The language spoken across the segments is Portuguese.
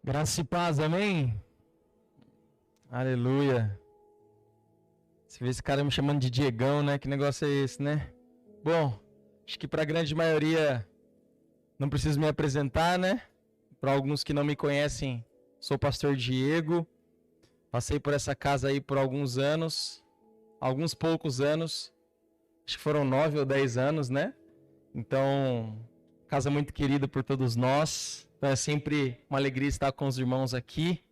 Graça e paz, amém? Aleluia. Você vê esse cara me chamando de Diegão, né? Que negócio é esse, né? Bom, acho que para a grande maioria não preciso me apresentar, né? Para alguns que não me conhecem, sou o pastor Diego. Passei por essa casa aí por alguns anos, alguns poucos anos. Acho que foram 9 ou 10 anos, né? Então, casa muito querida por todos nós. Então é sempre uma alegria estar com os irmãos aqui.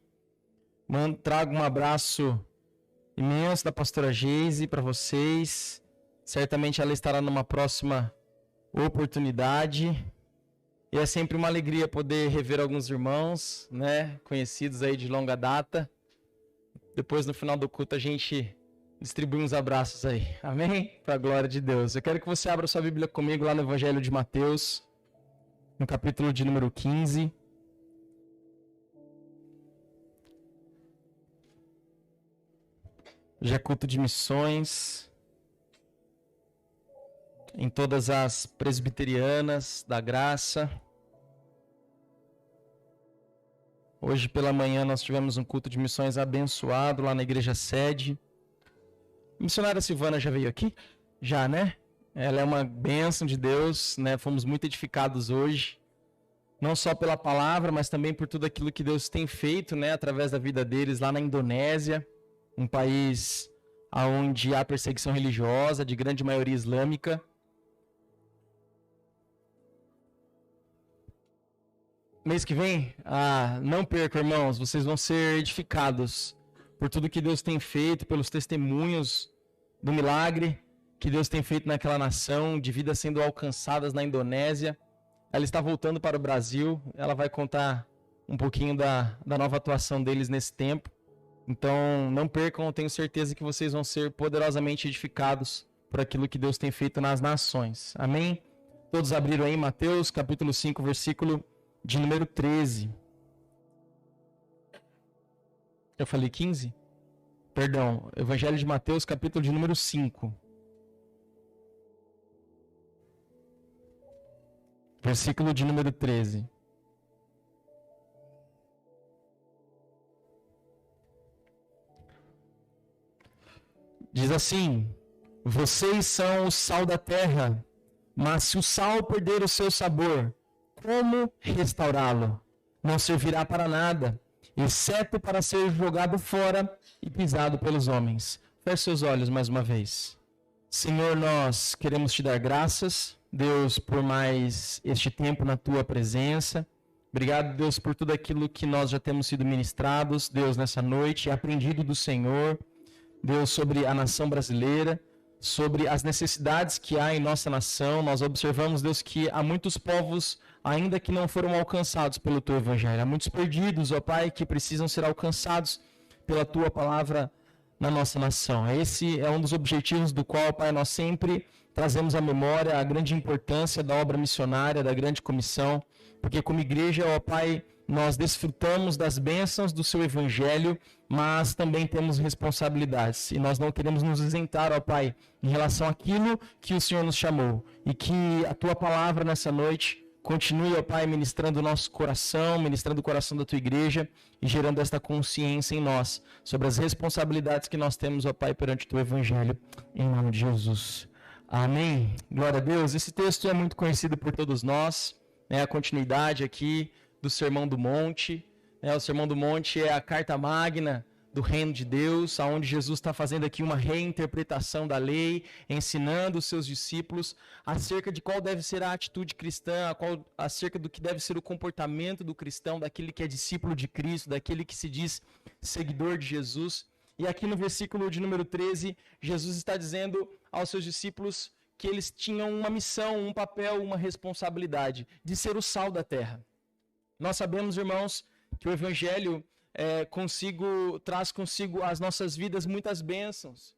Trago um abraço imenso da pastora Geise para vocês. Certamente ela estará numa próxima oportunidade. E é sempre uma alegria poder rever alguns irmãos, né, conhecidos aí de longa data. Depois, no final do culto, a gente distribui uns abraços aí. Amém? Para a glória de Deus. Eu quero que você abra sua Bíblia comigo lá no Evangelho de Mateus, no capítulo de número 15. Já culto de missões em todas as presbiterianas da graça. Hoje pela manhã nós tivemos um culto de missões abençoado lá na igreja sede. A missionária Silvana já veio aqui? Já, né? Ela é uma bênção de Deus, né? Fomos muito edificados hoje. Não só pela palavra, mas também por tudo aquilo que Deus tem feito, né? Através da vida deles lá na Indonésia. Um país onde há perseguição religiosa, de grande maioria islâmica. Mês que vem, não percam, irmãos, vocês vão ser edificados por tudo que Deus tem feito, pelos testemunhos do milagre que Deus tem feito naquela nação, de vidas sendo alcançadas na Indonésia. Ela está voltando para o Brasil, ela vai contar um pouquinho da nova atuação deles nesse tempo. Então, não percam, eu tenho certeza que vocês vão ser poderosamente edificados por aquilo que Deus tem feito nas nações. Amém? Todos abriram aí Mateus, capítulo 5, versículo de número 13. Eu falei 15? Perdão, Evangelho de Mateus, capítulo de número 5. Versículo de número 13. Diz assim: vocês são o sal da terra, mas se o sal perder o seu sabor, como restaurá-lo? Não servirá para nada, exceto para ser jogado fora e pisado pelos homens. Feche seus olhos mais uma vez. Senhor, nós queremos te dar graças, Deus, por mais este tempo na tua presença. Obrigado, Deus, por tudo aquilo que nós já temos sido ministrados, Deus, nessa noite, aprendido do Senhor. Deus, sobre a nação brasileira, sobre as necessidades que há em nossa nação. Nós observamos, Deus, que há muitos povos ainda que não foram alcançados pelo Teu Evangelho. Há muitos perdidos, ó Pai, que precisam ser alcançados pela Tua Palavra na nossa nação. Esse é um dos objetivos do qual, Pai, nós sempre trazemos à memória a grande importância da obra missionária, da grande comissão, porque como igreja, ó Pai, nós desfrutamos das bênçãos do Seu Evangelho, mas também temos responsabilidades. E nós não queremos nos isentar, ó Pai, em relação àquilo que o Senhor nos chamou. E que a Tua Palavra nessa noite continue, ó Pai, ministrando o nosso coração, ministrando o coração da Tua igreja e gerando esta consciência em nós sobre as responsabilidades que nós temos, ó Pai, perante o Teu Evangelho. Em nome de Jesus. Amém. Glória a Deus. Esse texto é muito conhecido por todos nós. É a continuidade aqui do Sermão do Monte. O Sermão do Monte é a carta magna do reino de Deus, onde Jesus está fazendo aqui uma reinterpretação da lei, ensinando os seus discípulos acerca de qual deve ser a atitude cristã, acerca do que deve ser o comportamento do cristão, daquele que é discípulo de Cristo, daquele que se diz seguidor de Jesus. E aqui no versículo de número 13, Jesus está dizendo aos seus discípulos que eles tinham uma missão, um papel, uma responsabilidade de ser o sal da terra. Nós sabemos, irmãos, que o Evangelho traz consigo as nossas vidas muitas bênçãos.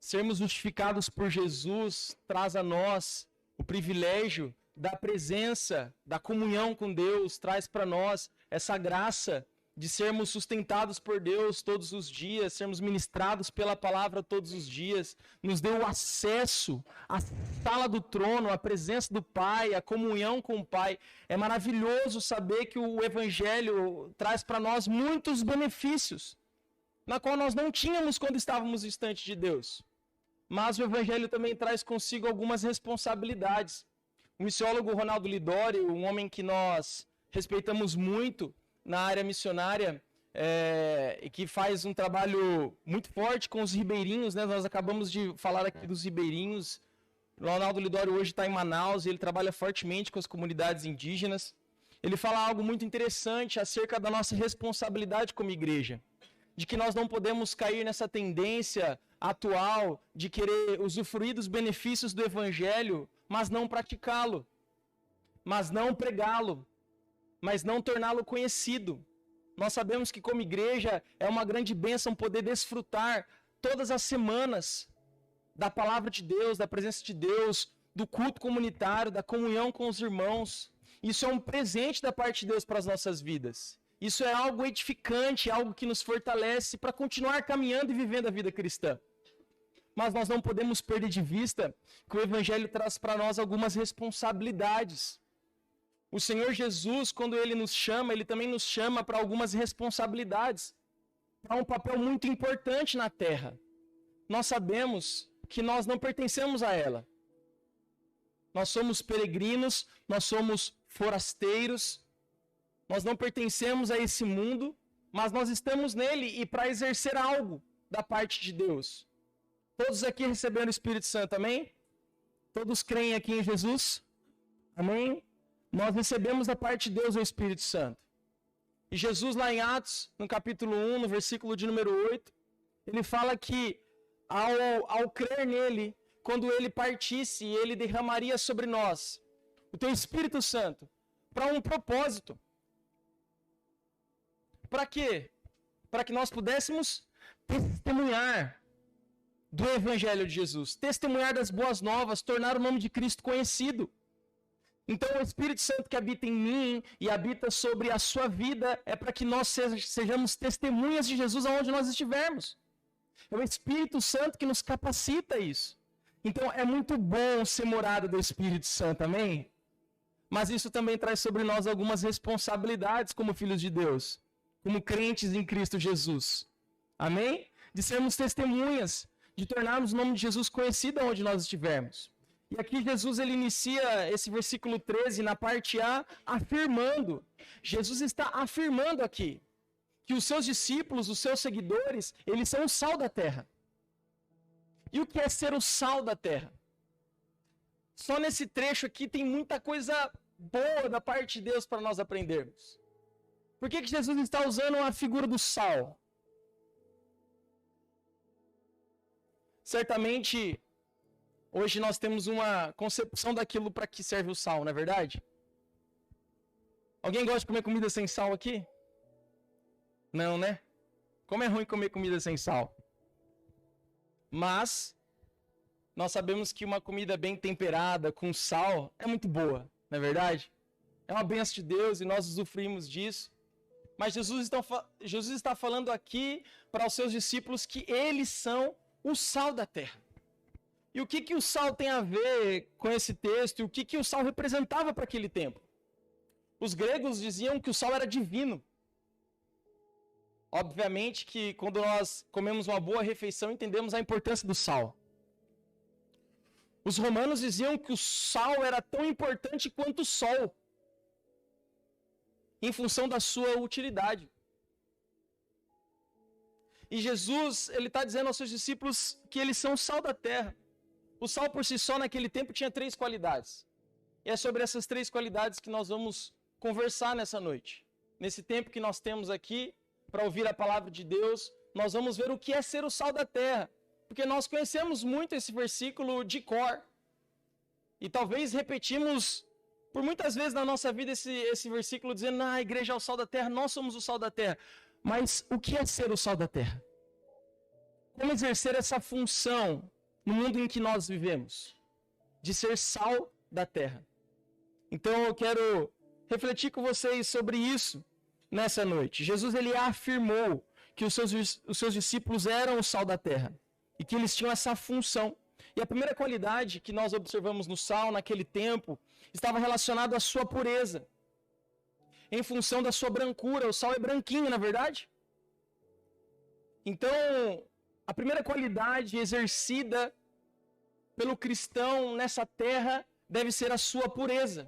Sermos justificados por Jesus traz a nós o privilégio da presença, da comunhão com Deus, traz para nós essa graça de sermos sustentados por Deus todos os dias, sermos ministrados pela palavra todos os dias, nos deu o acesso à sala do trono, à presença do Pai, à comunhão com o Pai. É maravilhoso saber que o Evangelho traz para nós muitos benefícios, na qual nós não tínhamos quando estávamos distantes de Deus. Mas o Evangelho também traz consigo algumas responsabilidades. O missiólogo Ronaldo Lidório, um homem que nós respeitamos muito na área missionária, e que faz um trabalho muito forte com os ribeirinhos, né? Nós acabamos de falar aqui dos ribeirinhos. O Ronaldo Lidório hoje está em Manaus e ele trabalha fortemente com as comunidades indígenas. Ele fala algo muito interessante acerca da nossa responsabilidade como igreja, de que nós não podemos cair nessa tendência atual de querer usufruir dos benefícios do Evangelho, mas não praticá-lo, mas não pregá-lo, mas não torná-lo conhecido. Nós sabemos que como igreja é uma grande bênção poder desfrutar todas as semanas da palavra de Deus, da presença de Deus, do culto comunitário, da comunhão com os irmãos. Isso é um presente da parte de Deus para as nossas vidas. Isso é algo edificante, algo que nos fortalece para continuar caminhando e vivendo a vida cristã. Mas nós não podemos perder de vista que o Evangelho traz para nós algumas responsabilidades. O Senhor Jesus, quando Ele nos chama, Ele também nos chama para algumas responsabilidades, para um papel muito importante na terra. Nós sabemos que nós não pertencemos a ela. Nós somos peregrinos, nós somos forasteiros, nós não pertencemos a esse mundo, mas nós estamos nele e para exercer algo da parte de Deus. Todos aqui receberam o Espírito Santo, amém? Todos creem aqui em Jesus? Amém? Nós recebemos da parte de Deus o Espírito Santo. E Jesus lá em Atos, no capítulo 1, no versículo de número 8, ele fala que ao crer nele, quando ele partisse, ele derramaria sobre nós o teu Espírito Santo para um propósito. Para quê? Para que nós pudéssemos testemunhar do Evangelho de Jesus, testemunhar das boas novas, tornar o nome de Cristo conhecido. Então o Espírito Santo que habita em mim e habita sobre a sua vida é para que nós sejamos testemunhas de Jesus aonde nós estivermos. É o Espírito Santo que nos capacita a isso. Então é muito bom ser morada do Espírito Santo, amém? Mas isso também traz sobre nós algumas responsabilidades como filhos de Deus, como crentes em Cristo Jesus. Amém? De sermos testemunhas, de tornarmos o nome de Jesus conhecido onde nós estivermos. E aqui Jesus ele inicia esse versículo 13 na parte A afirmando. Jesus está afirmando aqui que os seus discípulos, os seus seguidores, eles são o sal da terra. E o que é ser o sal da terra? Só nesse trecho aqui tem muita coisa boa da parte de Deus para nós aprendermos. Por que Jesus está usando a figura do sal? Certamente, hoje nós temos uma concepção daquilo para que serve o sal, não é verdade? Alguém gosta de comer comida sem sal aqui? Não, né? Como é ruim comer comida sem sal. Mas nós sabemos que uma comida bem temperada, com sal, é muito boa, não é verdade? É uma bênção de Deus e nós usufruímos disso. Mas Jesus está falando aqui para os seus discípulos que eles são o sal da terra. E o que o sal tem a ver com esse texto? E o que o sal representava para aquele tempo? Os gregos diziam que o sal era divino. Obviamente que quando nós comemos uma boa refeição, entendemos a importância do sal. Os romanos diziam que o sal era tão importante quanto o sol, em função da sua utilidade. E Jesus, ele está dizendo aos seus discípulos que eles são o sal da terra. O sal por si só naquele tempo tinha 3 qualidades. E é sobre essas 3 qualidades que nós vamos conversar nessa noite. Nesse tempo que nós temos aqui, para ouvir a palavra de Deus, nós vamos ver o que é ser o sal da terra. Porque nós conhecemos muito esse versículo de cor. E talvez repetimos por muitas vezes na nossa vida esse versículo dizendo, a igreja é o sal da terra, nós somos o sal da terra. Mas o que é ser o sal da terra? Como exercer essa função no mundo em que nós vivemos? De ser sal da terra. Então eu quero refletir com vocês sobre isso nessa noite. Jesus ele afirmou que os seus discípulos eram o sal da terra e que eles tinham essa função. E a primeira qualidade que nós observamos no sal naquele tempo estava relacionada à sua pureza. Em função da sua brancura, o sal é branquinho, na verdade? Então, a primeira qualidade exercida pelo cristão nessa terra deve ser a sua pureza.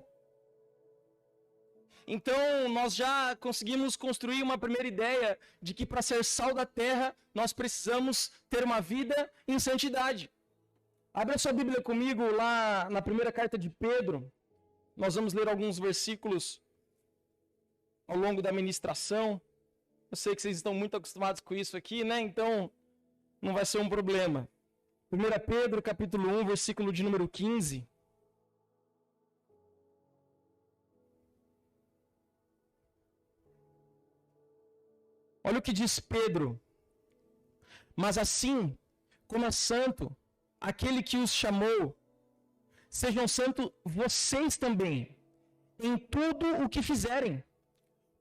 Então, nós já conseguimos construir uma primeira ideia de que para ser sal da terra, nós precisamos ter uma vida em santidade. Abra sua Bíblia comigo lá na primeira carta de Pedro. Nós vamos ler alguns versículos ao longo da ministração. Eu sei que vocês estão muito acostumados com isso aqui, né? Então, não vai ser um problema. 1 Pedro, capítulo 1, versículo de número 15. Olha o que diz Pedro. Mas assim como é santo aquele que os chamou, sejam santos vocês também, em tudo o que fizerem.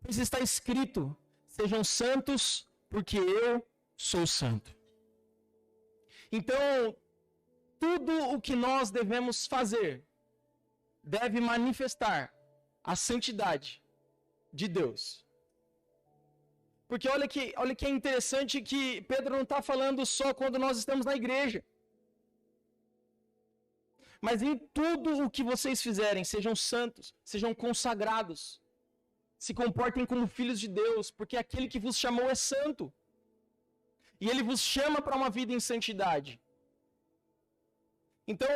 Pois está escrito, sejam santos, porque eu sou santo. Então, tudo o que nós devemos fazer deve manifestar a santidade de Deus. Porque olha que é interessante que Pedro não está falando só quando nós estamos na igreja. Mas em tudo o que vocês fizerem, sejam santos, sejam consagrados. Se comportem como filhos de Deus, porque aquele que vos chamou é santo. E ele vos chama para uma vida em santidade. Então,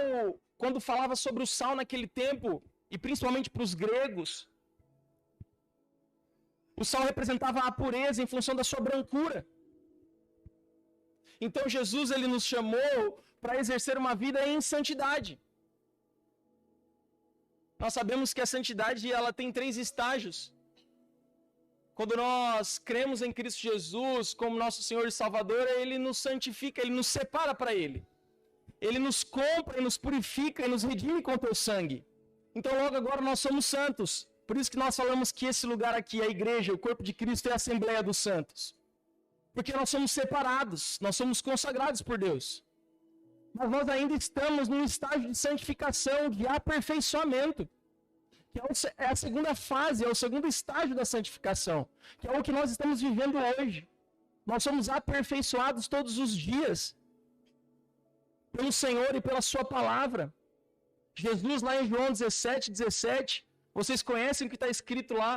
quando falava sobre o sal naquele tempo, e principalmente para os gregos, o sal representava a pureza em função da sua brancura. Então, Jesus ele nos chamou para exercer uma vida em santidade. Nós sabemos que a santidade ela tem 3 estágios. Quando nós cremos em Cristo Jesus como nosso Senhor e Salvador, Ele nos santifica, Ele nos separa para Ele. Ele nos compra e nos purifica e nos redime com o teu sangue. Então logo agora nós somos santos. Por isso que nós falamos que esse lugar aqui, a igreja, o corpo de Cristo é a Assembleia dos Santos. Porque nós somos separados, nós somos consagrados por Deus. Mas nós ainda estamos num estágio de santificação, de aperfeiçoamento. Que é a segunda fase, é o segundo estágio da santificação. Que é o que nós estamos vivendo hoje. Nós somos aperfeiçoados todos os dias. Pelo Senhor e pela sua palavra. Jesus lá em João 17, vocês conhecem o que está escrito lá.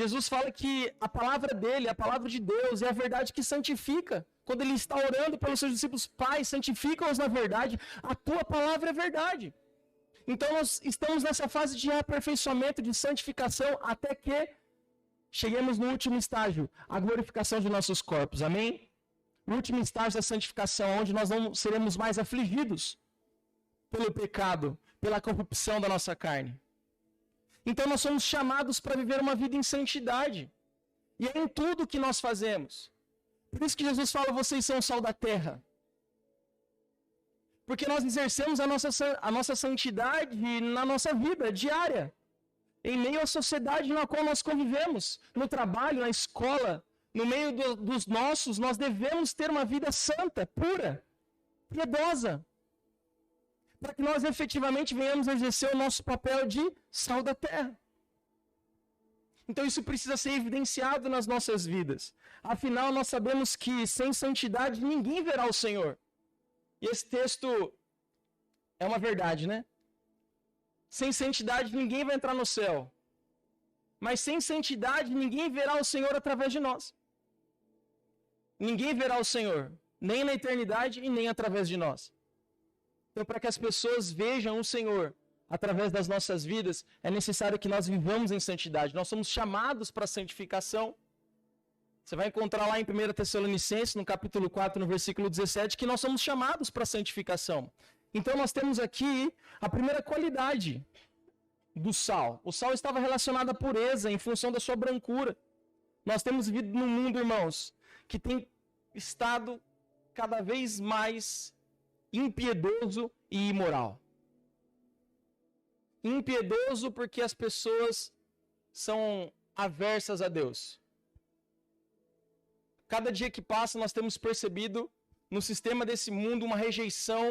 Jesus fala que a palavra dele, a palavra de Deus, é a verdade que santifica. Quando ele está orando pelos seus discípulos, Pai, santifica-os na verdade, a tua palavra é verdade. Então nós estamos nessa fase de aperfeiçoamento, de santificação, até que cheguemos no último estágio, a glorificação de nossos corpos, amém? O último estágio da santificação, onde nós não seremos mais afligidos pelo pecado, pela corrupção da nossa carne. Então nós somos chamados para viver uma vida em santidade. E é em tudo que nós fazemos. Por isso que Jesus fala, vocês são o sal da terra. Porque nós exercemos a nossa santidade na nossa vida diária. Em meio à sociedade na qual nós convivemos. No trabalho, na escola, no meio dos nossos, nós devemos ter uma vida santa, pura, piedosa. Para que nós efetivamente venhamos exercer o nosso papel de sal da terra. Então isso precisa ser evidenciado nas nossas vidas. Afinal, nós sabemos que sem santidade ninguém verá o Senhor. E esse texto é uma verdade, né? Sem santidade ninguém vai entrar no céu. Mas sem santidade ninguém verá o Senhor através de nós. Ninguém verá o Senhor, nem na eternidade e nem através de nós. Então, para que as pessoas vejam o Senhor através das nossas vidas, é necessário que nós vivamos em santidade. Nós somos chamados para a santificação. Você vai encontrar lá em 1 Tessalonicenses, no capítulo 4, no versículo 17, que nós somos chamados para a santificação. Então, nós temos aqui a primeira qualidade do sal. O sal estava relacionado à pureza, em função da sua brancura. Nós temos vivido num mundo, irmãos, que tem estado cada vez mais impiedoso e imoral. Impiedoso porque as pessoas são aversas a Deus. Cada dia que passa, nós temos percebido no sistema desse mundo uma rejeição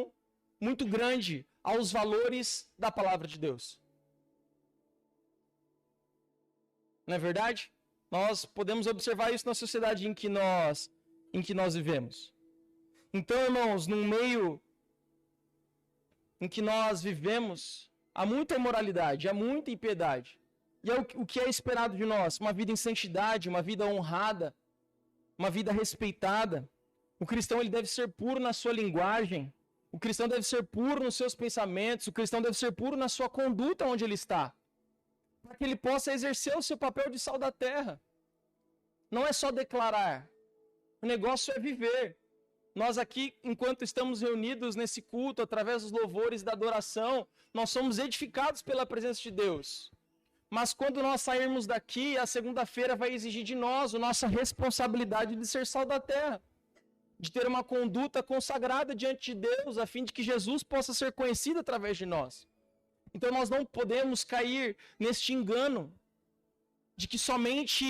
muito grande aos valores da palavra de Deus. Não é verdade? Nós podemos observar isso na sociedade em que nós vivemos. Então, irmãos, num meio em que nós vivemos, há muita imoralidade, há muita impiedade. E é o que é esperado de nós? Uma vida em santidade, uma vida honrada, uma vida respeitada. O cristão ele deve ser puro na sua linguagem. O cristão deve ser puro nos seus pensamentos. O cristão deve ser puro na sua conduta onde ele está. Para que ele possa exercer o seu papel de sal da terra. Não é só declarar. O negócio é viver. Nós aqui, enquanto estamos reunidos nesse culto, através dos louvores e da adoração, nós somos edificados pela presença de Deus. Mas quando nós sairmos daqui, a segunda-feira vai exigir de nós a nossa responsabilidade de ser sal da terra. De ter uma conduta consagrada diante de Deus, a fim de que Jesus possa ser conhecido através de nós. Então nós não podemos cair neste engano de que somente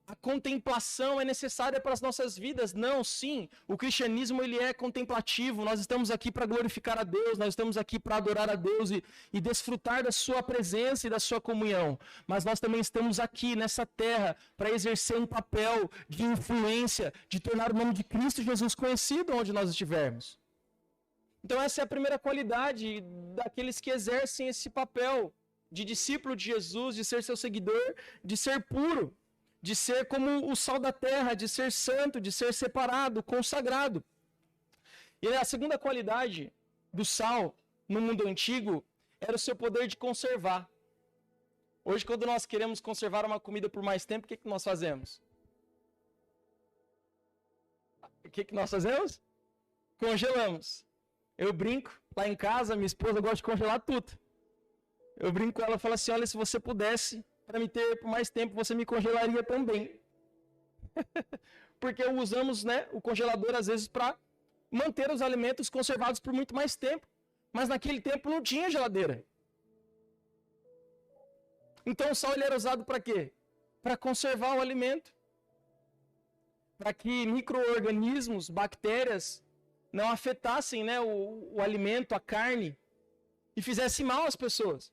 a contemplação é necessária para as nossas vidas. Não, sim, o cristianismo ele é contemplativo, nós estamos aqui para glorificar a Deus, nós estamos aqui para adorar a Deus e desfrutar da sua presença e da sua comunhão. Mas nós também estamos aqui nessa terra para exercer um papel de influência, de tornar o nome de Cristo Jesus conhecido onde nós estivermos. Então essa é a primeira qualidade daqueles que exercem esse papel de discípulo de Jesus, de ser seu seguidor, de ser puro, de ser como o sal da terra, de ser santo, de ser separado, consagrado. E a segunda qualidade do sal no mundo antigo era o seu poder de conservar. Hoje, quando nós queremos conservar uma comida por mais tempo, o que nós fazemos? O que nós fazemos? Congelamos. Eu brinco, lá em casa, minha esposa gosta de congelar tudo. Eu brinco com ela e falo assim, olha, se você pudesse, para me ter por mais tempo, você me congelaria também. Porque usamos, né, o congelador, às vezes, para manter os alimentos conservados por muito mais tempo. Mas naquele tempo não tinha geladeira. Então o sal ele era usado para quê? Para conservar o alimento. Para que micro-organismos, bactérias, não afetassem, né, o alimento, a carne, e fizessem mal às pessoas.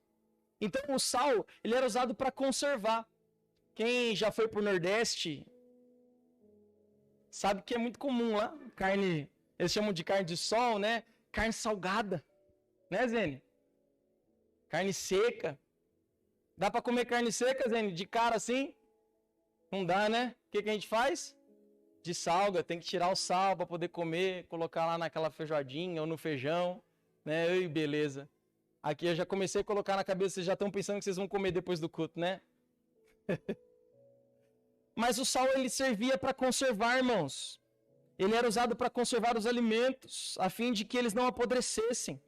Então o sal, ele era usado para conservar. Quem já foi para o Nordeste, sabe que é muito comum lá, carne, eles chamam de carne de sol, né? Carne salgada, né, Zene? Carne seca. Dá para comer carne seca, Zene, de cara assim? Não dá, né? O que a gente faz? Dessalga, tem que tirar o sal para poder comer, colocar lá naquela feijoadinha ou no feijão, né? Ei, beleza. Aqui eu já comecei a colocar na cabeça, vocês já estão pensando que vocês vão comer depois do culto, né? Mas o sal ele servia para conservar, irmãos. Ele era usado para conservar os alimentos, a fim de que eles não apodrecessem.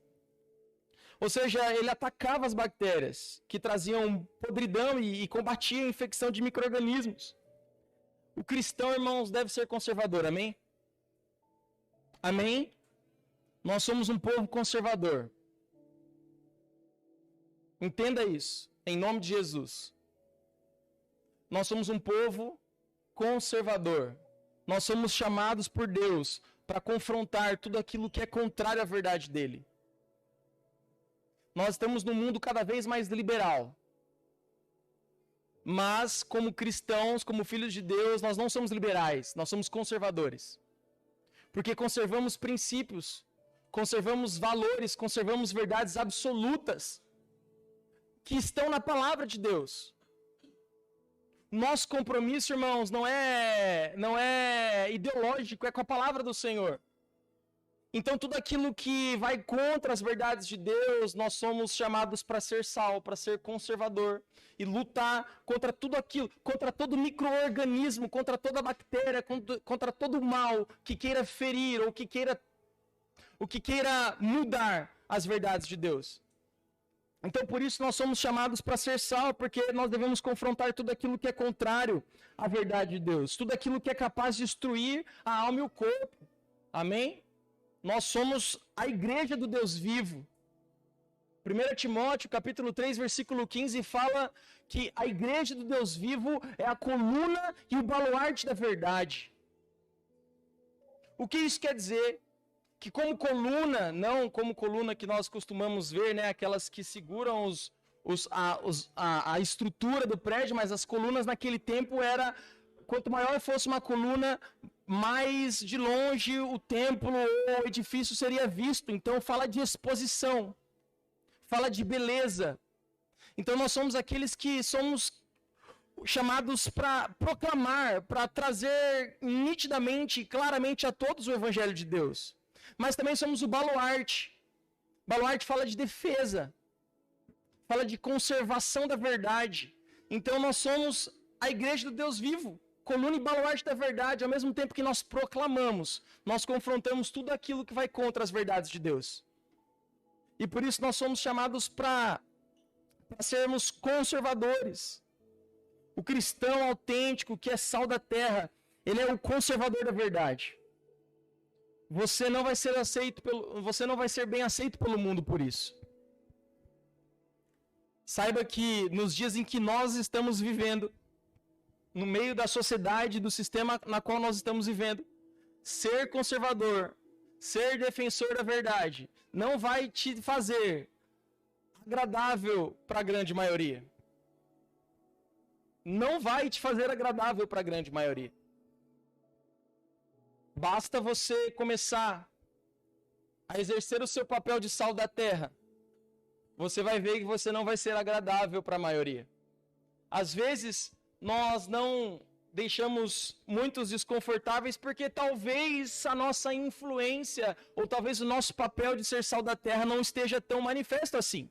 Ou seja, ele atacava as bactérias que traziam podridão e combatia a infecção de micro-organismos. O cristão, irmãos, deve ser conservador, amém? Amém? Nós somos um povo conservador. Entenda isso, em nome de Jesus. Nós somos um povo conservador. Nós somos chamados por Deus para confrontar tudo aquilo que é contrário à verdade dele. Nós estamos num mundo cada vez mais liberal. Mas, como cristãos, como filhos de Deus, nós não somos liberais, nós somos conservadores. Porque conservamos princípios, conservamos valores, conservamos verdades absolutas que estão na palavra de Deus. Nosso compromisso, irmãos, não é ideológico, é com a palavra do Senhor. Então, tudo aquilo que vai contra as verdades de Deus, nós somos chamados para ser sal, para ser conservador e lutar contra tudo aquilo, contra todo micro-organismo, contra toda bactéria, contra todo mal que queira ferir ou que queira mudar as verdades de Deus. Então, por isso, nós somos chamados para ser sal, porque nós devemos confrontar tudo aquilo que é contrário à verdade de Deus, tudo aquilo que é capaz de destruir a alma e o corpo. Amém? Nós somos a igreja do Deus vivo. 1 Timóteo, capítulo 3, versículo 15, fala que a igreja do Deus vivo é a coluna e o baluarte da verdade. O que isso quer dizer? Que como coluna, não como coluna que nós costumamos ver, né? Aquelas que seguram a estrutura do prédio, mas as colunas naquele tempo era, quanto maior fosse uma coluna, mais de longe o templo ou o edifício seria visto. Então fala de exposição, fala de beleza. Então nós somos aqueles que somos chamados para proclamar, para trazer nitidamente e claramente a todos o evangelho de Deus. Mas também somos o baluarte. Baluarte fala de defesa, fala de conservação da verdade. Então nós somos a igreja do Deus vivo, coluna e baluarte da verdade. Ao mesmo tempo que nós proclamamos, nós confrontamos tudo aquilo que vai contra as verdades de Deus. E por isso nós somos chamados para sermos conservadores. O cristão autêntico, que é sal da terra, ele é o conservador da verdade. Você não vai ser bem aceito pelo mundo por isso. Saiba que nos dias em que nós estamos vivendo, no meio da sociedade, do sistema na qual nós estamos vivendo, ser conservador, ser defensor da verdade, não vai te fazer agradável para a grande maioria. Não vai te fazer agradável para a grande maioria. Basta você começar a exercer o seu papel de sal da terra. Você vai ver que você não vai ser agradável para a maioria. Às vezes, nós não deixamos muitos desconfortáveis porque talvez a nossa influência ou talvez o nosso papel de ser sal da terra não esteja tão manifesto assim.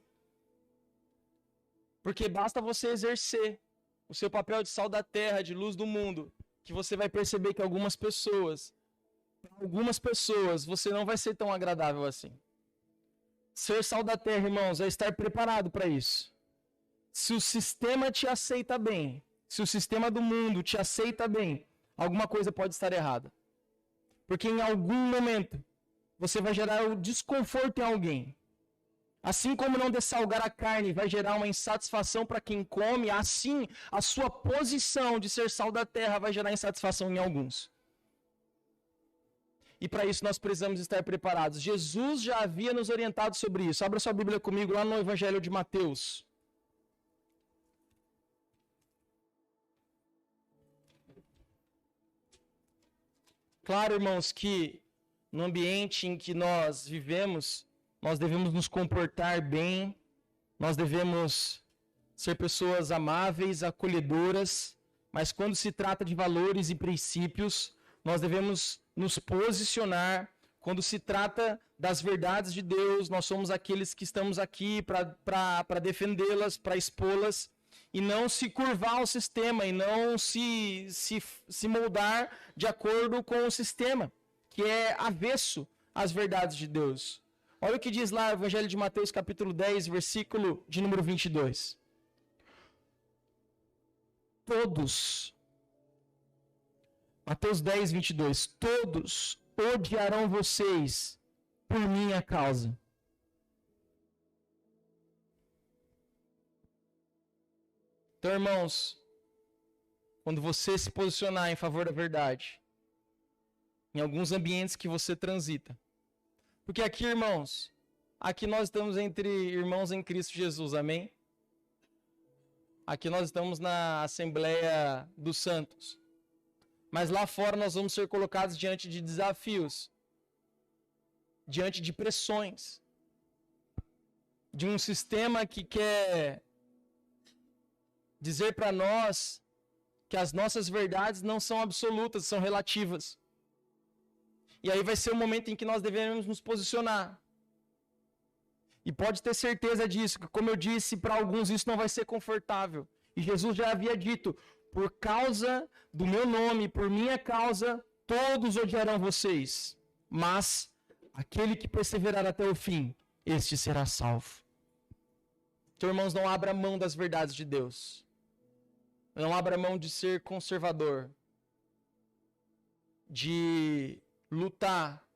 Porque basta você exercer o seu papel de sal da terra, de luz do mundo, que você vai perceber que algumas pessoas, você não vai ser tão agradável assim. Ser sal da terra, irmãos, é estar preparado para isso. Se o sistema te aceita bem, se o sistema do mundo te aceita bem, alguma coisa pode estar errada. Porque em algum momento, você vai gerar o desconforto em alguém. Assim como não dessalgar a carne vai gerar uma insatisfação para quem come, assim a sua posição de ser sal da terra vai gerar insatisfação em alguns. E para isso nós precisamos estar preparados. Jesus já havia nos orientado sobre isso. Abra sua Bíblia comigo lá no Evangelho de Mateus. Claro, irmãos, que no ambiente em que nós vivemos, nós devemos nos comportar bem, nós devemos ser pessoas amáveis, acolhedoras, mas quando se trata de valores e princípios, nós devemos nos posicionar. Quando se trata das verdades de Deus, nós somos aqueles que estamos aqui para defendê-las, para expô-las, e não se curvar ao sistema, e não se moldar de acordo com o sistema, que é avesso às verdades de Deus. Olha o que diz lá o Evangelho de Mateus, capítulo 10, versículo de número 22. Todos, Mateus 10, 22, todos odiarão vocês por minha causa. Então, irmãos, quando você se posicionar em favor da verdade, em alguns ambientes que você transita, porque aqui, irmãos, aqui nós estamos entre irmãos em Cristo Jesus, amém? Aqui nós estamos na Assembleia dos Santos. Mas lá fora nós vamos ser colocados diante de desafios, diante de pressões, de um sistema que quer dizer para nós que as nossas verdades não são absolutas, são relativas. E aí vai ser o momento em que nós devemos nos posicionar. E pode ter certeza disso, que como eu disse, para alguns isso não vai ser confortável. E Jesus já havia dito, por causa do meu nome, por minha causa, todos odiarão vocês. Mas aquele que perseverar até o fim, este será salvo. Então, irmãos, não abra mão das verdades de Deus. Não abra mão de ser conservador. De lutar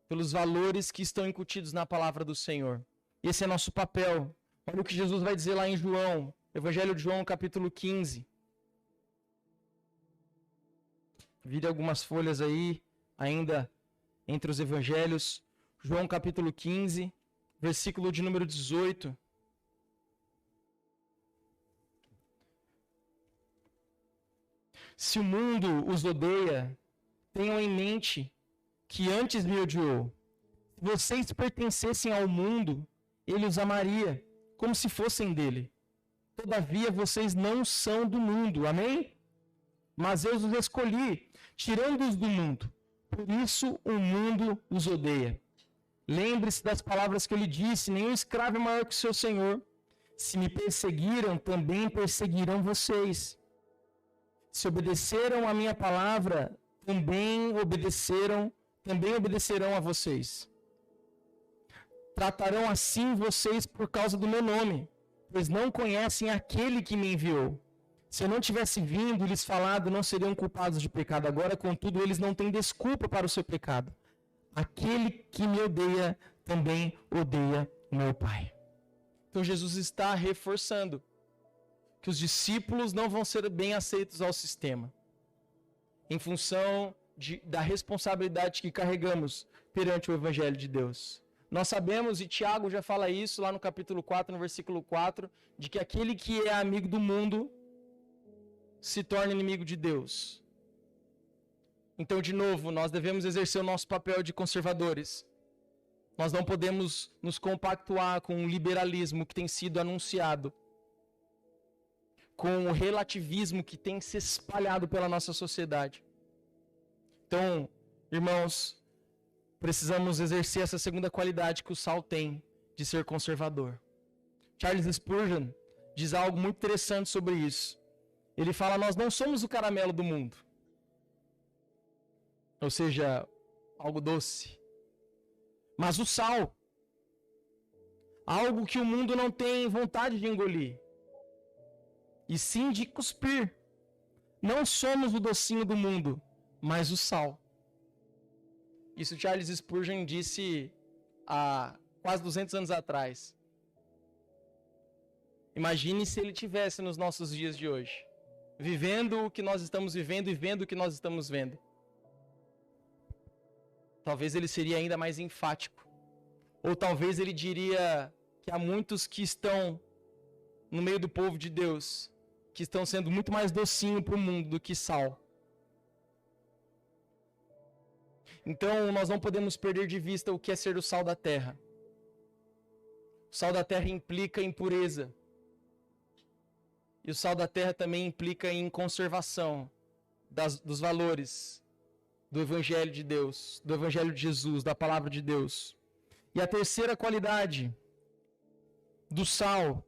pelos valores que estão incutidos na palavra do Senhor. Esse é nosso papel. Olha o que Jesus vai dizer lá em João, Evangelho de João, capítulo 15. Vire algumas folhas aí, ainda entre os evangelhos, João capítulo 15, versículo de número 18. Se o mundo os odeia, tenham em mente que antes me odiou. Se vocês pertencessem ao mundo, ele os amaria, como se fossem dele. Todavia, vocês não são do mundo, amém? Mas eu os escolhi, tirando-os do mundo. Por isso o mundo os odeia. Lembre-se das palavras que eu lhe disse: nenhum escravo é maior que o seu senhor. Se me perseguiram, também perseguirão vocês. Se obedeceram a minha palavra, também obedecerão a vocês. Tratarão assim vocês por causa do meu nome, pois não conhecem aquele que me enviou. Se eu não tivesse vindo e lhes falado, não seriam culpados de pecado. Agora, contudo, eles não têm desculpa para o seu pecado. Aquele que me odeia, também odeia o meu Pai. Então, Jesus está reforçando que os discípulos não vão ser bem aceitos ao sistema, em função da responsabilidade que carregamos perante o Evangelho de Deus. Nós sabemos, e Tiago já fala isso lá no capítulo 4, no versículo 4, de que aquele que é amigo do mundo se torna inimigo de Deus. Então, de novo, nós devemos exercer o nosso papel de conservadores. Nós não podemos nos compactuar com o liberalismo que tem sido anunciado, com o relativismo que tem se espalhado pela nossa sociedade. Então, irmãos, precisamos exercer essa segunda qualidade que o sal tem, de ser conservador. Charles Spurgeon diz algo muito interessante sobre isso. Ele fala: nós não somos o caramelo do mundo, ou seja, algo doce, mas o sal, algo que o mundo não tem vontade de engolir, e sim de cuspir. Não somos o docinho do mundo, mas o sal. Isso Charles Spurgeon disse há quase 200 anos atrás. Imagine se ele tivesse nos nossos dias de hoje, vivendo o que nós estamos vivendo e vendo o que nós estamos vendo. Talvez ele seria ainda mais enfático. Ou talvez ele diria que há muitos que estão no meio do povo de Deus, que estão sendo muito mais docinho para o mundo do que sal. Então, nós não podemos perder de vista o que é ser o sal da terra. O sal da terra implica em pureza. E o sal da terra também implica em conservação dos valores do Evangelho de Deus, do Evangelho de Jesus, da Palavra de Deus. E a terceira qualidade do sal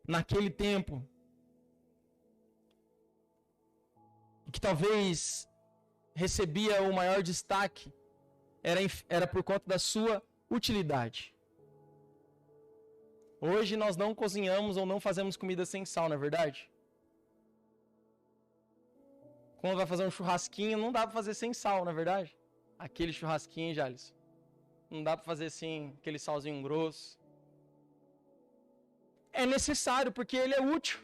naquele tempo, que talvez recebia o maior destaque, era por conta da sua utilidade. Hoje nós não cozinhamos ou não fazemos comida sem sal, não é verdade? Quando vai fazer um churrasquinho, não dá para fazer sem sal, não é verdade? Aquele churrasquinho, Jales, não dá para fazer assim, aquele salzinho grosso. É necessário, porque ele é útil.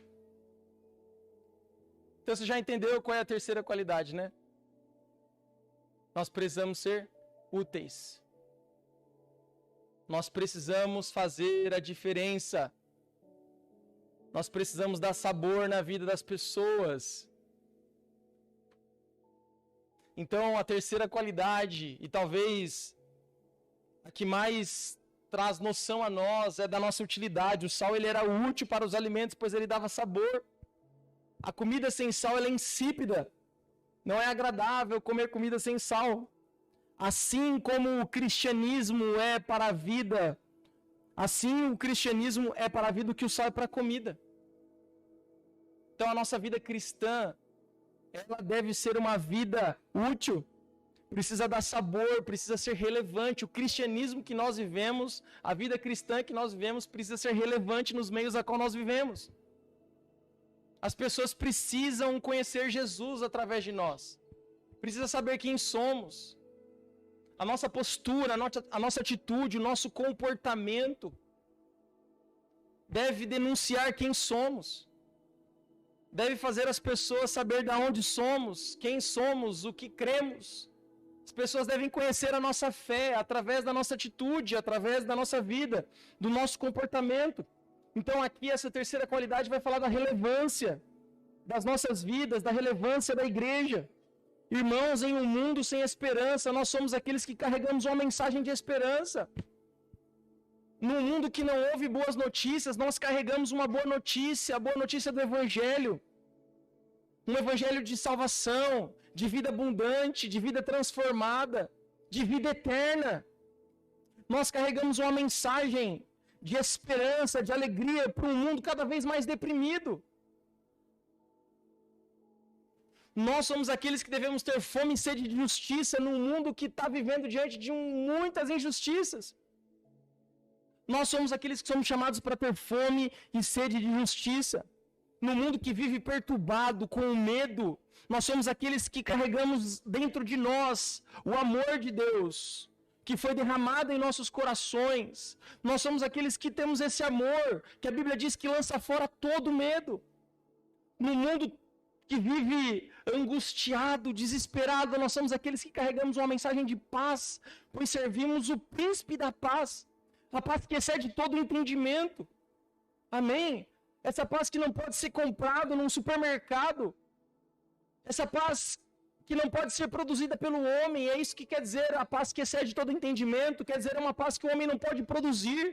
Então você já entendeu qual é a terceira qualidade, né? Nós precisamos ser úteis. Nós precisamos fazer a diferença. Nós precisamos dar sabor na vida das pessoas. Então, a terceira qualidade, e talvez a que mais traz noção a nós, é da nossa utilidade. O sal ele era útil para os alimentos, pois ele dava sabor. A comida sem sal ela é insípida. Não é agradável comer comida sem sal. Assim como o cristianismo é para a vida, assim o cristianismo é para a vida o que o sal é para a comida. Então a nossa vida cristã, ela deve ser uma vida útil, precisa dar sabor, precisa ser relevante. O cristianismo que nós vivemos, a vida cristã que nós vivemos, precisa ser relevante nos meios a qual nós vivemos. As pessoas precisam conhecer Jesus através de nós, precisa saber quem somos. A nossa postura, a nossa atitude, o nosso comportamento deve denunciar quem somos. Deve fazer as pessoas saber de onde somos, quem somos, o que cremos. As pessoas devem conhecer a nossa fé através da nossa atitude, através da nossa vida, do nosso comportamento. Então aqui essa terceira qualidade vai falar da relevância das nossas vidas, da relevância da igreja. Irmãos, em um mundo sem esperança, nós somos aqueles que carregamos uma mensagem de esperança. Num mundo que não ouve boas notícias, nós carregamos uma boa notícia, a boa notícia do Evangelho. Um Evangelho de salvação, de vida abundante, de vida transformada, de vida eterna. Nós carregamos uma mensagem de esperança, de alegria para um mundo cada vez mais deprimido. Nós somos aqueles que devemos ter fome e sede de justiça num mundo que está vivendo diante de muitas injustiças. Nós somos aqueles que somos chamados para ter fome e sede de justiça. No mundo que vive perturbado, com medo, nós somos aqueles que carregamos dentro de nós o amor de Deus, que foi derramado em nossos corações. Nós somos aqueles que temos esse amor, que a Bíblia diz que lança fora todo medo. No mundo que vive angustiado, desesperado, nós somos aqueles que carregamos uma mensagem de paz, pois servimos o príncipe da paz. A paz que excede todo o entendimento. Amém? Essa paz que não pode ser comprada num supermercado. Essa paz que não pode ser produzida pelo homem. É isso que quer dizer a paz que excede todo o entendimento. Quer dizer, é uma paz que o homem não pode produzir,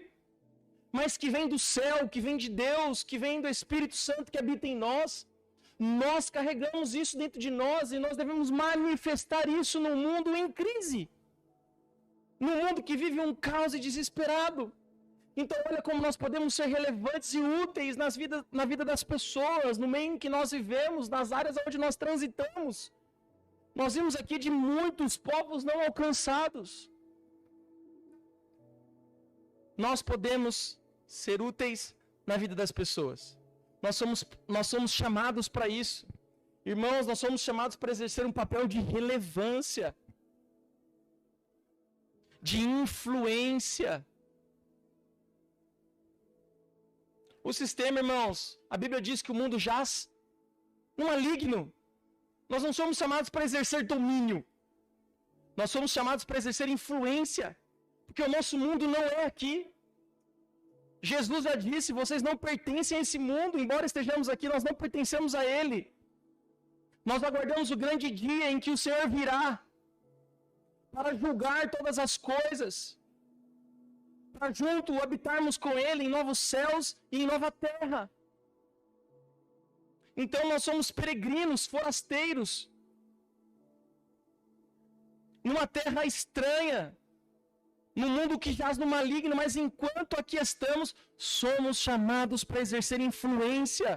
mas que vem do céu, que vem de Deus, que vem do Espírito Santo que habita em nós. Nós carregamos isso dentro de nós e nós devemos manifestar isso no mundo em crise. No mundo que vive um caos e desesperado. Então olha como nós podemos ser relevantes e úteis na vida das pessoas, no meio em que nós vivemos, nas áreas onde nós transitamos. Nós vimos aqui de muitos povos não alcançados. Nós podemos ser úteis na vida das pessoas. Nós somos chamados para isso. Irmãos, nós somos chamados para exercer um papel de relevância, de influência. O sistema, irmãos, a Bíblia diz que o mundo jaz no maligno. Nós não somos chamados para exercer domínio. Nós somos chamados para exercer influência, porque o nosso mundo não é aqui. Jesus já disse, vocês não pertencem a esse mundo, embora estejamos aqui, nós não pertencemos a ele. Nós aguardamos o grande dia em que o Senhor virá para julgar todas as coisas, para junto habitarmos com ele em novos céus e em nova terra. Então nós somos peregrinos, forasteiros, numa terra estranha, num mundo que jaz no maligno, mas enquanto aqui estamos, somos chamados para exercer influência,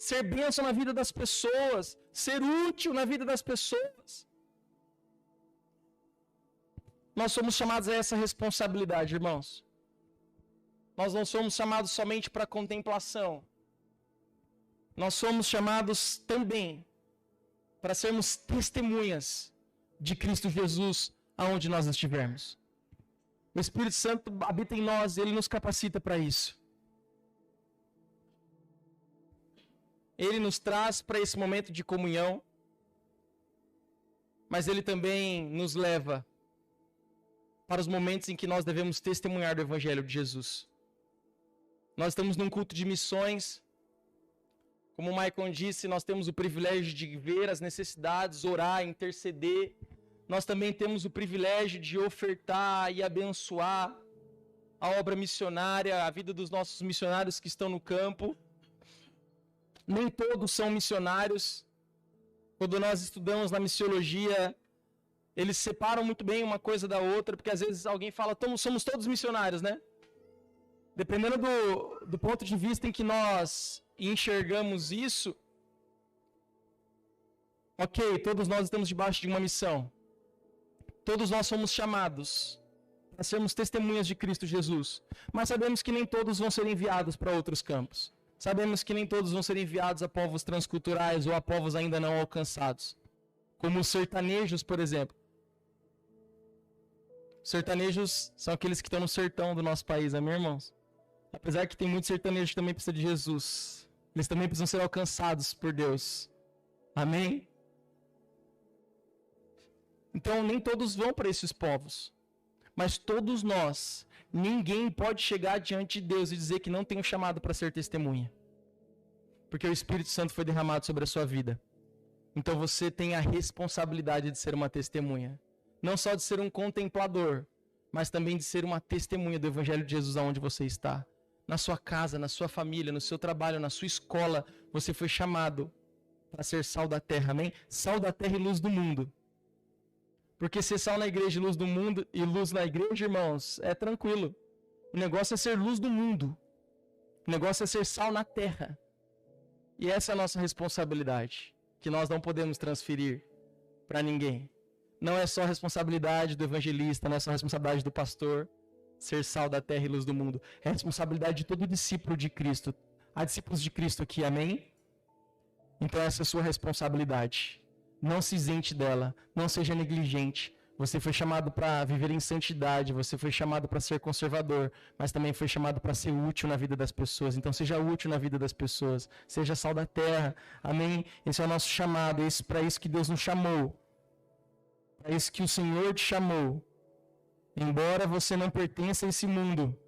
ser bênção na vida das pessoas, ser útil na vida das pessoas. Nós somos chamados a essa responsabilidade, irmãos. Nós não somos chamados somente para contemplação. Nós somos chamados também para sermos testemunhas de Cristo Jesus aonde nós estivermos. O Espírito Santo habita em nós, ele nos capacita para isso. Ele nos traz para esse momento de comunhão, mas ele também nos leva para os momentos em que nós devemos testemunhar do Evangelho de Jesus. Nós estamos num culto de missões. Como o Maicon disse, nós temos o privilégio de ver as necessidades, orar, interceder. Nós também temos o privilégio de ofertar e abençoar a obra missionária, a vida dos nossos missionários que estão no campo. Nem todos são missionários. Quando nós estudamos na missiologia, eles separam muito bem uma coisa da outra, porque às vezes alguém fala, somos todos missionários, né? Dependendo do ponto de vista em que nós enxergamos isso, ok, todos nós estamos debaixo de uma missão. Todos nós somos chamados para sermos testemunhas de Cristo Jesus. Mas sabemos que nem todos vão ser enviados para outros campos. Sabemos que nem todos vão ser enviados a povos transculturais ou a povos ainda não alcançados. Como os sertanejos, por exemplo. Sertanejos são aqueles que estão no sertão do nosso país, amém, irmãos? Apesar que tem muitos sertanejos que também precisam de Jesus. Eles também precisam ser alcançados por Deus. Amém? Então, nem todos vão para esses povos. Mas todos nós, ninguém pode chegar diante de Deus e dizer que não tem um chamado para ser testemunha. Porque o Espírito Santo foi derramado sobre a sua vida. Então você tem a responsabilidade de ser uma testemunha. Não só de ser um contemplador, mas também de ser uma testemunha do Evangelho de Jesus aonde você está. Na sua casa, na sua família, no seu trabalho, na sua escola, você foi chamado para ser sal da terra, amém? Sal da terra e luz do mundo. Porque ser sal na igreja e luz do mundo e luz na igreja, irmãos, é tranquilo. O negócio é ser luz do mundo. O negócio é ser sal na terra. E essa é a nossa responsabilidade, que nós não podemos transferir para ninguém. Não é só a responsabilidade do evangelista, não é só a responsabilidade do pastor ser sal da terra e luz do mundo. É a responsabilidade de todo discípulo de Cristo. Há discípulos de Cristo aqui, amém? Então essa é a sua responsabilidade. Não se isente dela, não seja negligente. Você foi chamado para viver em santidade, você foi chamado para ser conservador, mas também foi chamado para ser útil na vida das pessoas. Então seja útil na vida das pessoas, seja sal da terra, amém? Esse é o nosso chamado, é para isso que Deus nos chamou, para isso que o Senhor te chamou. Embora você não pertença a esse mundo,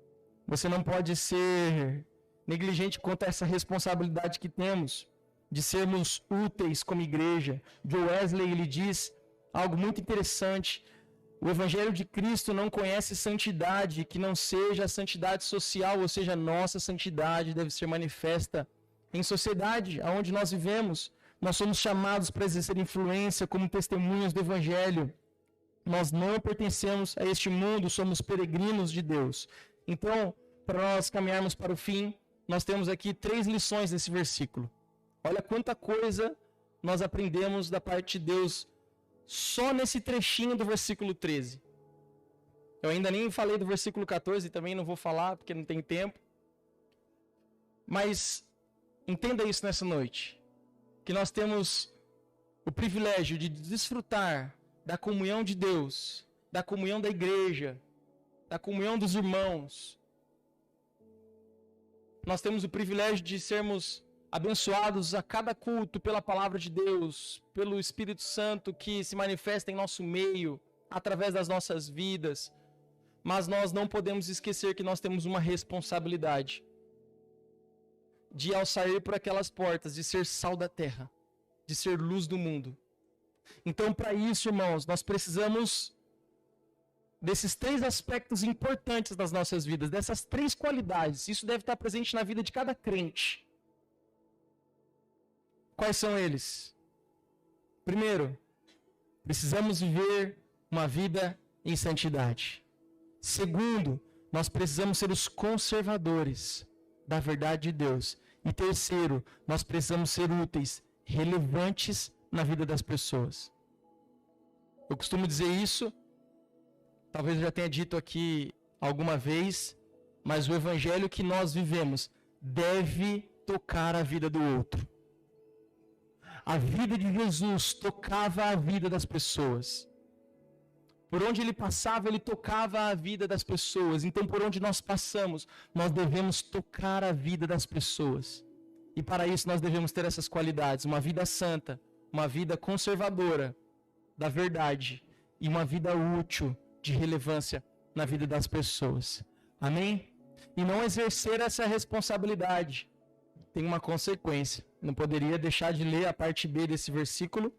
você não pode ser negligente quanto a essa responsabilidade que temos de sermos úteis como igreja. Joe Wesley, ele diz algo muito interessante: o Evangelho de Cristo não conhece santidade que não seja a santidade social, ou seja, nossa santidade deve ser manifesta em sociedade, aonde nós vivemos. Nós somos chamados para exercer influência como testemunhas do Evangelho. Nós não pertencemos a este mundo, somos peregrinos de Deus. Então, para nós caminharmos para o fim, nós temos aqui 3 lições nesse versículo. Olha quanta coisa nós aprendemos da parte de Deus só nesse trechinho do versículo 13. Eu ainda nem falei do versículo 14, também não vou falar porque não tem tempo. Mas entenda isso nessa noite, que nós temos o privilégio de desfrutar da comunhão de Deus, da comunhão da igreja, da comunhão dos irmãos. Nós temos o privilégio de sermos abençoados a cada culto pela palavra de Deus, pelo Espírito Santo que se manifesta em nosso meio, através das nossas vidas. Mas nós não podemos esquecer que nós temos uma responsabilidade de, ao sair por aquelas portas, de ser sal da terra, de ser luz do mundo. Então, para isso, irmãos, nós precisamos desses 3 aspectos importantes das nossas vidas, dessas 3 qualidades. Isso deve estar presente na vida de cada crente. Quais são eles? Primeiro, precisamos viver uma vida em santidade. Segundo, nós precisamos ser os conservadores da verdade de Deus. E terceiro, nós precisamos ser úteis, relevantes na vida das pessoas. Eu costumo dizer isso, talvez eu já tenha dito aqui alguma vez, mas o evangelho que nós vivemos deve tocar a vida do outro. A vida de Jesus tocava a vida das pessoas. Por onde ele passava, ele tocava a vida das pessoas. Então, por onde nós passamos, nós devemos tocar a vida das pessoas. E para isso nós devemos ter essas qualidades: uma vida santa, uma vida conservadora da verdade e uma vida útil, de relevância na vida das pessoas. Amém? E não exercer essa responsabilidade tem uma consequência. Não poderia deixar de ler a parte B desse versículo,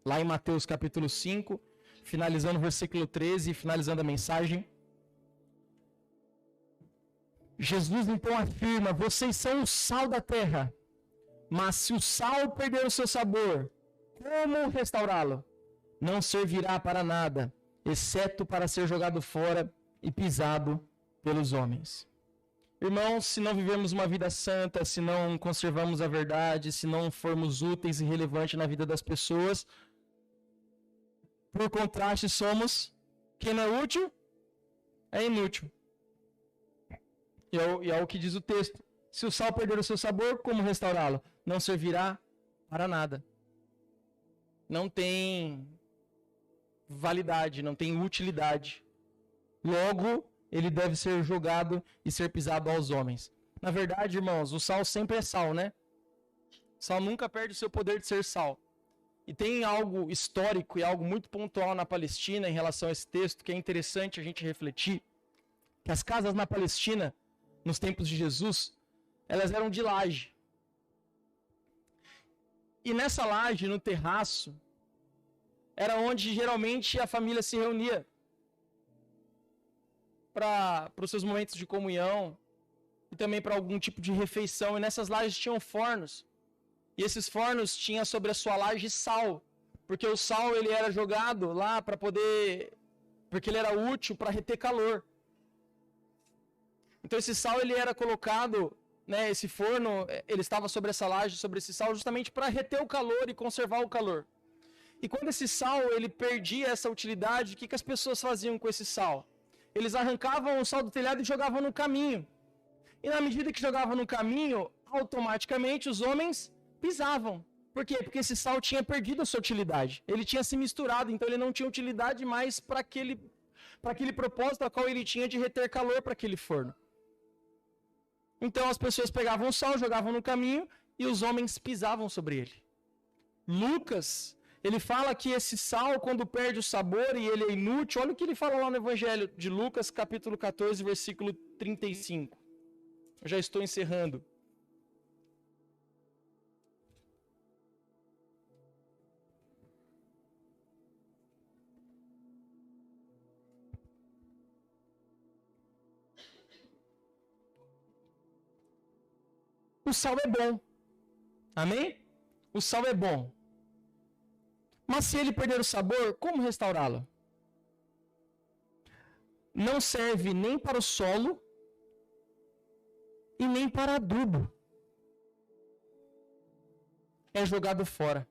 lá em Mateus capítulo 5, finalizando o versículo 13 e finalizando a mensagem. Jesus então afirma: vocês são o sal da terra, mas se o sal perder o seu sabor, como restaurá-lo? Não servirá para nada, exceto para ser jogado fora e pisado pelos homens. Irmãos, se não vivemos uma vida santa, se não conservamos a verdade, se não formos úteis e relevantes na vida das pessoas, por contraste somos, quem não é útil, é inútil. E é o que diz o texto: se o sal perder o seu sabor, como restaurá-lo? Não servirá para nada. Não tem validade, não tem utilidade. Logo, ele deve ser jogado e ser pisado aos homens. Na verdade, irmãos, o sal sempre é sal, né? O sal nunca perde o seu poder de ser sal. E tem algo histórico e algo muito pontual na Palestina em relação a esse texto que é interessante a gente refletir, que as casas na Palestina, nos tempos de Jesus, elas eram de laje. E nessa laje, no terraço, era onde geralmente a família se reunia para os seus momentos de comunhão e também para algum tipo de refeição. E nessas lajes tinham fornos. E esses fornos tinham sobre a sua laje sal, porque o sal ele era jogado lá para poder, porque ele era útil para reter calor. Então esse sal ele era colocado, né, esse forno, ele estava sobre essa laje, sobre esse sal, justamente para reter o calor e conservar o calor. E quando esse sal ele perdia essa utilidade, o que as pessoas faziam com esse sal? Eles arrancavam o sal do telhado e jogavam no caminho. E na medida que jogavam no caminho, automaticamente os homens pisavam. Por quê? Porque esse sal tinha perdido a sua utilidade. Ele tinha se misturado, então ele não tinha utilidade mais para aquele propósito a qual ele tinha de reter calor para aquele forno. Então as pessoas pegavam o sal, jogavam no caminho e os homens pisavam sobre ele. Lucas, ele fala que esse sal, quando perde o sabor e ele é inútil, olha o que ele fala lá no Evangelho de Lucas, capítulo 14, versículo 35. Eu já estou encerrando. O sal é bom. Amém? O sal é bom. Mas se ele perder o sabor, como restaurá-lo? Não serve nem para o solo e nem para adubo. É jogado fora.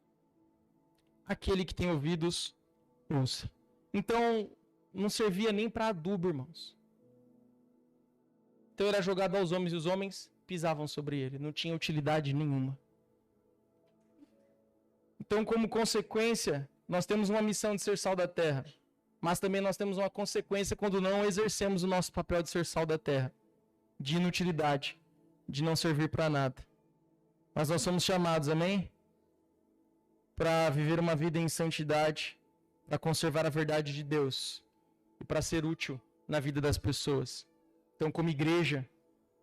Aquele que tem ouvidos, ouça. Então, não servia nem para adubo, irmãos. Então era jogado aos homens e os homens pisavam sobre ele. Não tinha utilidade nenhuma. Então, como consequência, nós temos uma missão de ser sal da terra. Mas também nós temos uma consequência quando não exercemos o nosso papel de ser sal da terra. De inutilidade. De não servir para nada. Mas nós somos chamados, amém? Para viver uma vida em santidade. Para conservar a verdade de Deus. E para ser útil na vida das pessoas. Então, como igreja,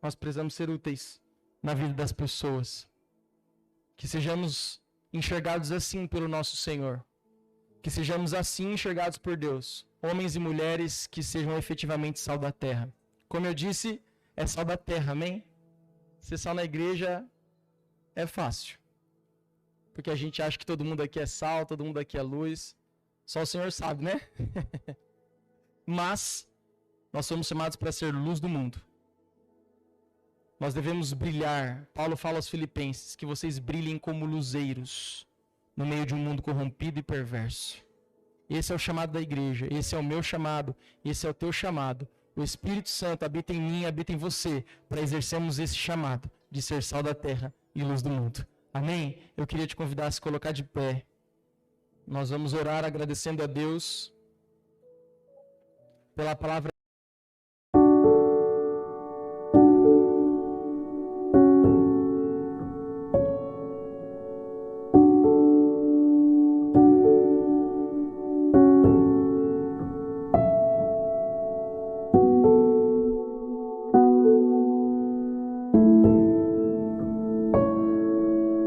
nós precisamos ser úteis na vida das pessoas. Que sejamos enxergados assim pelo nosso Senhor. Que sejamos assim enxergados por Deus. Homens e mulheres que sejam efetivamente sal da terra. Como eu disse, é sal da terra, amém? Ser sal na igreja é fácil. Porque a gente acha que todo mundo aqui é sal, todo mundo aqui é luz. Só o Senhor sabe, né? Mas nós somos chamados para ser luz do mundo. Nós devemos brilhar. Paulo fala aos Filipenses que vocês brilhem como luzeiros no meio de um mundo corrompido e perverso. Esse é o chamado da igreja. Esse é o meu chamado. Esse é o teu chamado. O Espírito Santo habita em mim, habita em você, para exercermos esse chamado de ser sal da terra e luz do mundo. Amém? Eu queria te convidar a se colocar de pé. Nós vamos orar agradecendo a Deus pela palavra